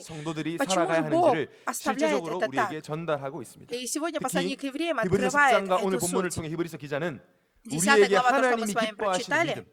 Скажите, 성도들이 почему 살아가야 же Бог 하는지를 оставляет 실제적으로 это 우리에게 так? 전달하고 있습니다. И сегодня 특히 послание к евреям 히브리서 открывает 10장과 오늘 эту 본문을 суть. 통해 히브리서 기자는 10 우리에게 глава, то, что мы 하나님이 с вами 기뻐하시는 прочитали, 믿음,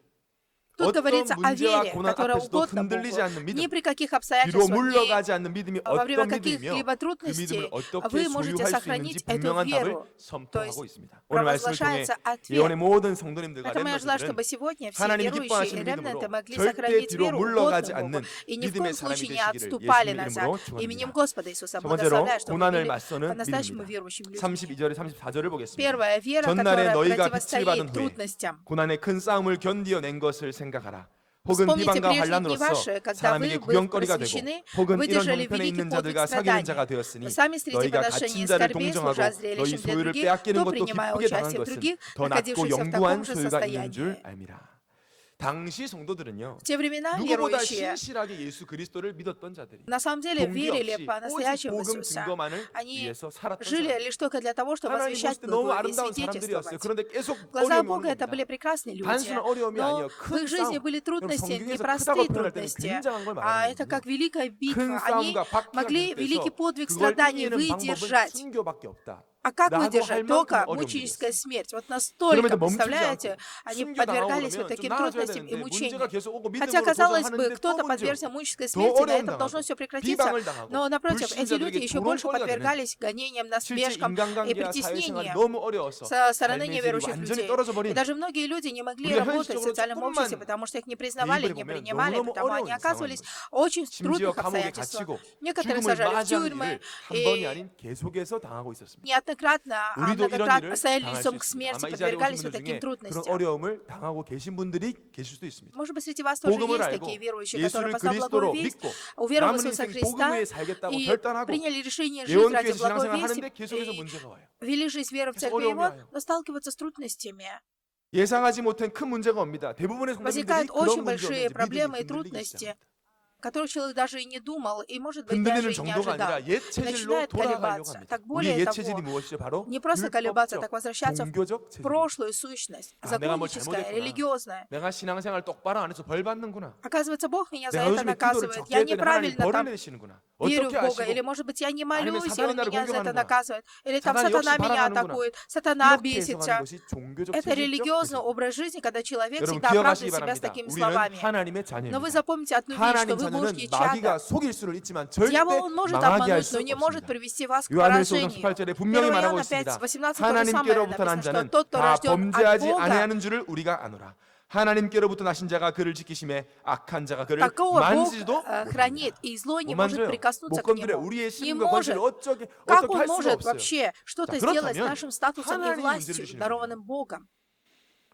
Тут 어떤 говорится о 문제와 вере, 고난 которая 앞에서도 угодна 흔들리지 Богу. 않는 Ни 믿음, при каких 뒤로 обстоятельствах, ни 물러가지 않는 믿음이 во время 어떤 믿음이며 каких-либо 그 믿음을 трудностей 어떻게 вы можете 소유할 수 있는지 сохранить эту 분명한 답을 веру. То 선포하고 есть 있습니다. 오늘 말씀을 통해 провозглашается ответ. 예언의 모든 성도님들과 Поэтому я желаю, 렘넌트들은 чтобы сегодня все 하나님이 верующие и 기뻐하시는 ремнанты 믿음으로 могли 절대 сохранить 뒤로 веру 물러가지 угодную Богу 않는 и ни в 믿음의 коем 사람이 случае не 되시기를 отступали 예수님의 назад. 이름으로 Именем 축원합니다. Господа Иисуса 첫 번째로 благословляю, чтобы 고난을 были 맞서는 по-настоящему 믿음입니다. верующим людьми. 32절에 34절을 보겠습니다. Первая вера, 전날에 которая 너희가 빛을 받은 противостоит 후에 трудностям. 고난의 큰 싸움을 견디어낸 것을 생각하라. 혹은 Вспомните 비방과 прежние дни 환란으로서 ваши, когда 사람에게 вы, быв 구경거리가 되고 просвещены, 혹은 이런 выдержали 형편에 великий 있는 подвиг 자들과 사귀는 страданий. 자가 되었으니 Вы сами среди 너희가 갇힌 поношения 자를 скорбей, 동정하고 служа 너희 зрелищем для 소유를 других, 빼앗기는 то 것도 принимая 기쁘게 당한 участие в 것은 других, 더 낮고 находившихся в 영구한 таком же 소유가 있는 줄 состоянии. 압니다. 당시 성도들은요 В те времена 누구보다 верующие 신실하게 예수 그리스도를 믿었던 자들이 на самом деле 동기 верили 없이 오직 по-настоящему в 복음 Иисуса. 증거만을 Они 위해서 살았던 жили 사람들. лишь только для того, чтобы 하나님 возвещать 보실 때 너무 благое и 아름다운 사람들이었어요. свидетельствовать. 그런데 계속 В глазах 어려움이 Бога 오는 это 겁니다. были прекрасные люди, 단순한 어려움이 но 아니에요. в 큰 их жизни 싸움. были 여러분 трудности, 성경에서 непростые 크다고 표현할 때는 трудности, 굉장한 걸 а 말하는 это 거예요. как великая 큰 битва. Они 싸움과 박해가 могли великий 계속돼서 подвиг 그걸 страданий 이기는 방법은 выдержать. 순교밖에 없다. А как 라고 выдержать? 할 Только 만큼 어려운 мученическая 일이었어요. смерть. Вот 그럼에도 настолько, 멈추지 представляете, 않고 они 순교당하고 подвергались вот 그러면 좀 таким 나아져야 трудностям и 되는데 мучениям. 문제가 계속 오고 Хотя, 믿음으로 казалось бы, 도전하는데 또 кто-то 문제고 подвергся мученической 더 смерти, на 어려움 этом должно 당하고 все прекратиться. 비방을 당하고 Но, напротив, эти люди 불신자들에게 еще больше 조롱거리가 되는 подвергались гонениям, 실제 насмешкам и 인간관계와 사회생활이 притеснениям 너무 어려워서 со стороны 삶의 질이 неверующих 완전히 людей. 떨어져 И 버린 даже многие люди не могли 우리가 работать в 현실적으로 социальном обществе, 조금만 потому что их не признавали, 대입을 не 보면 принимали, 너무너무 потому они 어려운 оказывались 상황인 в очень 심지어 трудных 감옥에 обстоятельствах. 갇히고 Некоторые 죽음을 сажали в 맞이하는 тюрьмы 일을 한 번이 и 아닌 계속해서 당하고 있었습니다. неоднократно, а 우리도 이런 многократно 일을 стояли 당할 수 лицом к 있습니다. смерти, 아마 이 자리에 오신 подвергались вот 분들 таким 중에 그런 трудностям. 어려움을 당하고 계신 분들이 계실 수도 있습니다. Может быть, среди вас тоже 복음을 есть 알고 такие верующие, которые, 예수를 познав 그리스도로 благую весть, 믿고 уверовав в 남은 Иисуса 인생 Христа 복음 위에 살겠다고 и 결단하고 приняли решение жить ради 예원교회에서 благой 신앙생활 вести 하는데 계속해서 и 문제가 와요. вели жизнь веры в 계속 церкви 어려움이 его, 와요. но сталкиваются с трудностями. 예상하지 못한 큰 문제가 옵니다. 대부분의 성도님들이 Возникают 그런 очень 문제 большие 오면 проблемы и 믿음이 흔들리기 трудности, 시작합니다. которых человек даже и не думал, и, может быть, 흔들리는 даже и не 정도가 ожидал. 아니라 옛 체질로 начинает 돌아가려고 колебаться. 합니다. Так 우리 более 옛 того, 체질이 무엇이죠? 바로 не просто колебаться, 율법적, так возвращаться в 종교적 체질. прошлую сущность, 아, 내가 뭘 законническая, 잘못했구나. религиозная. 내가 신앙생활 똑바로 안 해서 벌 받는구나. Оказывается, Бог меня за 내가 это 요즘에 기도를 наказывает. 적게 Я 했더니 하나님 неправильно 벌을 там 내리시는구나. верю 어떻게 в Бога, или, 아시고 может быть, я не 아니면 молюсь, и 사단이 Он 나를 меня за это 공격하는구나. наказывает. Или там 사단이 сатана 역시 меня 바라가는구나. атакует, сатана 이렇게 해석하는 бесится. 것이 종교적 Это 체질적 религиозный 체질. образ жизни, когда человек 여러분 всегда 기억하시기 оправдывает себя с 바랍니다. такими 우리는 словами. 하나님의 Но вы 자녀입니다. запомните одну вещь, что 하나님 вы 자녀는 Божьи чада. 마귀가 속일 수는 있지만 절대 Дьявол он может 망하게 할 обмануть, 수 но не может 없습니다. привести вас к 요한일서 5장 поражению. 18절에 분명히 1 말하고 Иоанна 있습니다. 5:18 то же самое 하나님께로부터 난 написано, что 자는 тот, кто 다 рожден от 범죄하지 Бога, 아니하는 줄을 우리가 아노라. 하나님께로부터 나신 자가 그를 지키심에 악한 자가 그를 такого Бог 만지지도 хранит, 못합니다. и зло не 못 может 만져요. прикоснуться 못 к 건드려. нему. 우리의 Не 힘과 권세를 может. 어떻게 Как 할 он 수가 может 없어요. вообще что-то 자, сделать с 그렇다면 нашим статусом и 하나님이 властью, 문제를 주시는 дарованным Богом?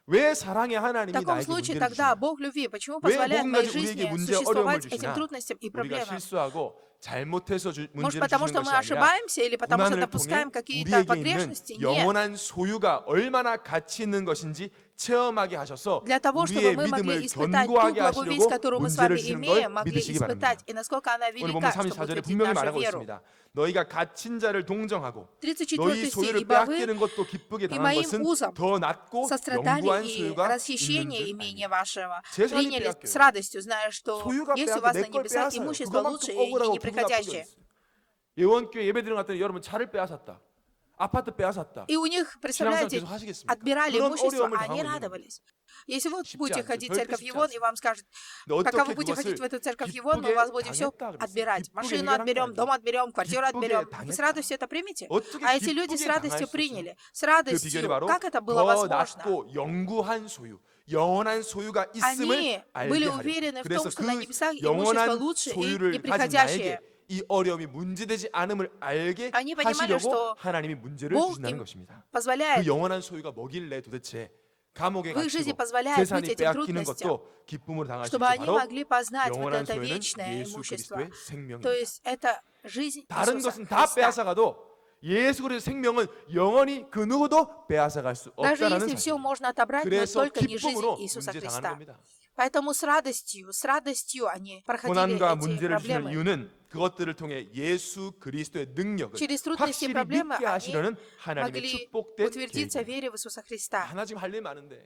왜 사랑의 В 하나님이 таком 나에게 случае 문제를 тогда 주시냐? Бог любви почему 왜 позволяет 복음 моей 가지고 우리에게 жизни 문제 어려움을 существовать этим 주시나? трудностям и 우리가 проблемам? 실수하고 잘못해서 Может, 문제를 потому 주시는 что мы 것이 아니라 ошибаемся или потому что 고난을 통해 допускаем какие-то 우리에게 있는 погрешности? Нет. 영원한 소유가 얼마나 가치 있는 것인지 체험하게 하셔서 Для того, чтобы 우리의 мы могли 믿음을 испытать ту 견고하게 благую весть, 하시려고 которую мы с 문제를 вами 주시는 имеем, 걸 могли 믿으시기 바랍니다. испытать, и насколько она 오늘 본문 велика, чтобы 34절에 утвердить 분명히 нашу 말하고 веру. 있습니다. 너희가 갇힌 자를 동정하고 34 너희 стих. 소유를 «Ибо вы 빼앗기는 것도 기쁘게 и 당한 моим 것은 узом 더 낮고 сострадали 영구한 и 소유가 있는 расхищение 줄 имения 압니다. вашего 재산이 приняли 빼앗겨요. с радостью, зная, что 소유가 есть у 빼앗겨 вас на 내걸 небесах 빼앗아요. имущество 그거만큼 лучшее и 억울하고 부부가 неприходящее. 있어요. 예원교회 예배드리는 것 같더니 여러분 차를 빼앗았다. 아파트 빼앗았다. И у них, 신앙생활 представляете, 계속 하시겠습니까? отбирали 그런 имущество, 어려움을 а они 당하고 있는 радовались. Если вы 쉽지 будете 않죠. ходить в 절대 церковь 쉽지 Евон, и 않습니다. вам скажут, 근데 пока 어떻게 вы будете ходить 그것을 в эту церковь Евон, мы у 기쁘게 вас будем все 당했다 그랬어요. отбирать. 기쁘게 Машину 해결한 게 отберем, 아니에요. дом отберем, квартиру 기쁘게 отберем. Вы 당했다. с радостью это примете? 어떻게 А эти люди 기쁘게 с радостью 당할 수 приняли. С 그 비결이 радостью. 바로 Как это было 더 возможно? 낮고 영구한 소유, 영원한 소유가 있음을 Они 알게 были 하려. уверены в 그래서 том, что на 그 небесах имущество 영원한 лучше и 소유를 가진 неприходящее. 나에게 이 어려움이 문제되지 않음을 알게 Они понимали, 하시려고 что 하나님이 문제를 Бог 주신다는 им 것입니다. позволяет 그 영원한 소유가 뭐길래 도대체 감옥에 в их жизни 갇히고 позволяет 재산이 быть этим 빼앗기는 трудностям, 것도 기쁨으로 당할 수 чтобы 있고 они 바로 могли познать вот 영원한 это 소유는 вечное 예수 имущество. 그리스도의 생명입니다. То есть это жизнь 다른 Иисуса 것은 다 Христа. 빼앗아가도 예수 그리스도의 생명은 영원히 그 누구도 빼앗아갈 수 Даже 없다는 если все 사실. можно отобрать, но 그래서 только не жизнь 기쁨으로 Иисуса 문제 당하는 Христа. 겁니다. Поэтому с радостью они проходили 고난과 эти 문제를 주시는 проблемы. 이유는 그것들을 통해 예수 그리스도의 능력을 Через трудности и 확실히 проблемы 믿게 они 하시려는 하나님의 могли 축복된 утвердиться в 계획입니다. вере в Иисуса Христа. 하나 지금 할 일 많은데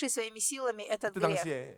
решить своими силами этот 그때 грех. 당시에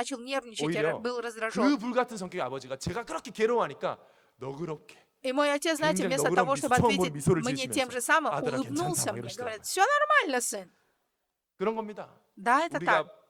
начал нервничать, 오히려 был 그 раздражен. 불같은 성격의 아버지가 제가 그렇게 괴로워하니까 너그럽게 И мой отец, знаете, 굉장히 вместо 너그러운 того, чтобы 처음 보는 ответить 미소를 мне тем 지으시면서 же самым, 아들아 улыбнулся 괜찮다 막 мне, 이러시더라고요. говорит, все нормально, сын. 그런 겁니다. Да, это 우리가 так.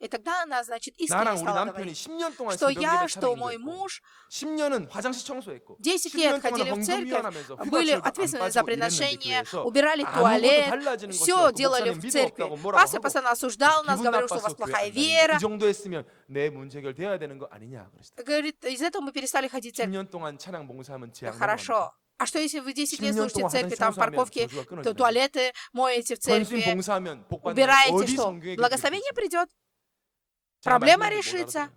И тогда она, значит, искренне 나랑 우리 стала 남편이 говорить, 10년 동안 что 새벽 я, 예배 что 찬양인 мой 거 있고 муж 10년은 화장실 청소했고 10 10년 лет 동안 ходили в 헌금 церковь, 위원하면서 были 휴가 ответственны 안 за 빠지고 이랬는데 приношения, 교회에서 убирали 아무것도 туалет, 달라지는 것이 все 없고 делали 목사님 в 믿음 церкви. 없다고 뭐라고 Пастор 하고 постоянно осуждал нас, 기분 говорил, что у вас 나빠서 교회 плохая 안 다니는데 вера. 이 정도 했으면 내 문제 해결돼야 되는 거 아니냐 그러시더라고요. Говорит, из этого мы перестали ходить в церковь. 10년 동안 찬양 봉사하면 제약 Хорошо. А что если вы 10 лет 10년 служите в 동안 церкви, 화장실 там 청소하면 парковки, 저주가 끊어지나요? то туалеты моете в 헌신 церкви, 봉사하면 복 받는 убираете, 어디 что 성경에 благословение 그렇게 придет, 제가 проблема 말씀드린 못 решится. 알아들어요.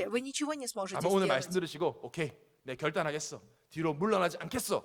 вы ничего не сможете 아마 오늘 сделать. 말씀 들으시고 오케이, 내 결단하겠어. 뒤로 물러나지 않겠어.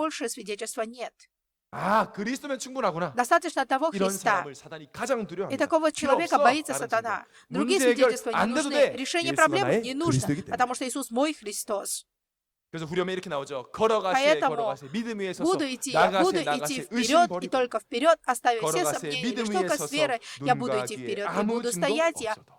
большее свидетельство нет. 아, 그리스도면 충분하구나. Достаточно одного 이런 Христа. 사람을 사단이 가장 И 두려워합니다. такого 필요 человека 없어. боится 다른 сатана. 증거. Другие 문제 해결 свидетельства не 안 돼도 нужны. 돼. Решение 예수가 проблем 나의 не нужно, 그리스도이기 때문에. потому что Иисус мой Христос. 그래서 후렴에 이렇게 나오죠. 걸어가세, Поэтому 걸어가세. 믿음 위에 서서 буду идти, я буду 나가세, идти 나가세. 의심 вперед и 버리고 только вперед, оставив все 걸어가세. сомнения. 믿음 Лишь 위에 только с 서서 верой я буду 눈과 идти 귀에 вперед и 아무 буду 증거 стоять я 없어도.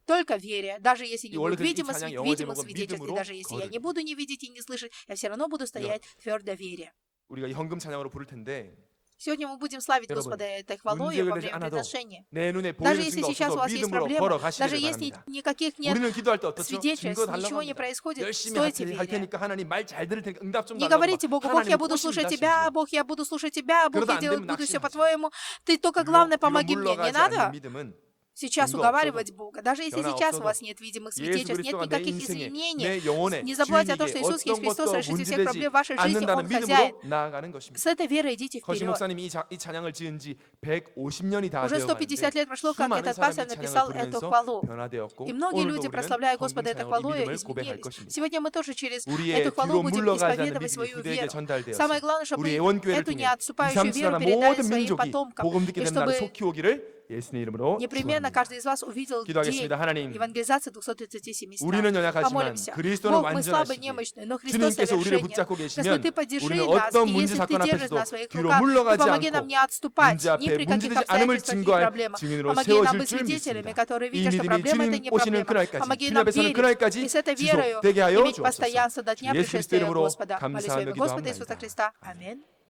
только в вере. Даже если И не 원래 будет 그 이 видимых, 찬양 영어 видимых 제목은 свидетельств, и 믿음으로 даже если я 걸으리. не буду не видеть и не слышать, я все равно буду стоять твердо в вере. 우리가 이 헌금 찬양으로 부를 텐데 Сегодня мы будем славить 여러분, Господа этой хвалой 문제가 во 되지 время 않아도 приношения. 내 눈에 Даже 보이는 если 증거 сейчас у 없어도 вас есть 믿음으로 проблема, 걸어가시길 даже если 바랍니다. никаких нет 우리는 기도할 때 어떻죠? свидетельств, 증거 달라고 ничего не 합니다. происходит, 열심히 стойте в 할 вере. 테니까 하나님 말 잘 들을 테니까 응답 좀 Не 달라고 говорите 막 Богу, Бог, я 하나님 буду слушать 꼬십니다, тебя, 심지어. Бог, я буду слушать тебя, Бог, 그러다 я 안 делать 되면 буду все 낙심하지 по-твоему. Ты только главное 뒤로 помоги мне. Не 물러가지 않는 надо 믿음은 сейчас 증거 уговаривать Бога. Даже если 변화 сейчас у 없어도 вас нет видимых 예수 свидетельств, нет 그리스도가 내 никаких 인생에 изменений, 내 영혼에 не забывайте о том, что 주인이기에 Иисус есть 어떤 Христос, 것도 решите всех 문제되지 проблем в вашей жизни, 않는다는 Он хозяин. 믿음으로 나아가는 것입니다. С этой верой идите 허신 вперед. 목사님이 이 찬양을 지은 지 150년이 다 Уже 되어 150 лет прошло, как 수많은 этот 사람이 пастор 찬양을 написал эту 부르면서 хвалу. 변화되었고 И многие 오늘도 люди, 우리는 прославляя 헌금 Господа этой 찬양으로 이 хвалой, 믿음을 고백할 изменились. 것입니다. Сегодня мы тоже через 우리의 эту 뒤로 хвалу будем 물러가지 않는 исповедовать 믿음이 свою 후대에게 веру. 전달되어서 Самое главное, чтобы 우리의 мы 원교회를 эту 통해 неотступающую 23 веру 나라 передали 모든 своим 민족이 потомкам. 복음 듣게 И 된 날에 чтобы 속히 오기를 예수의 이름으로 непременно 축원합니다. каждый из вас увидел день 기도하겠습니다. 하나님, евангелизации 237 мест. 우리는 연약하지만 Помолимся. 그리스도는 Бог, мы слабы, 완전하시기 немощны, но Христос 주님께서 우리를 совершенен. 붙잡고 Господь, 계시면 Ты поддержи 우리는 нас, 어떤 и 문제 если 사건 Ты держишь 앞에서도 нас в своих 뒤로 руках, то 물러가지 помоги нам 않고 не отступать 문제 ни 앞에 при каких 문제되지 않음을 обстоятельствах, ни 증거할 проблемах. 증인으로 Помоги нам 세워질 быть 줄 свидетелями, 믿습니다. которые 이 видят, что 믿음이 проблема это 주님 не 오시는 проблема. 그날까지 Помоги 주님 нам 앞에 서는 верить, 그날까지 и с этой верою 지속되게 하여 иметь 주옵소서. постоянство до дня 예수 그리스도 пришествия 이름으로 Господа. Молюсь во имя 감사하며 Господа Иисуса 기도합니다. Христа. Аминь.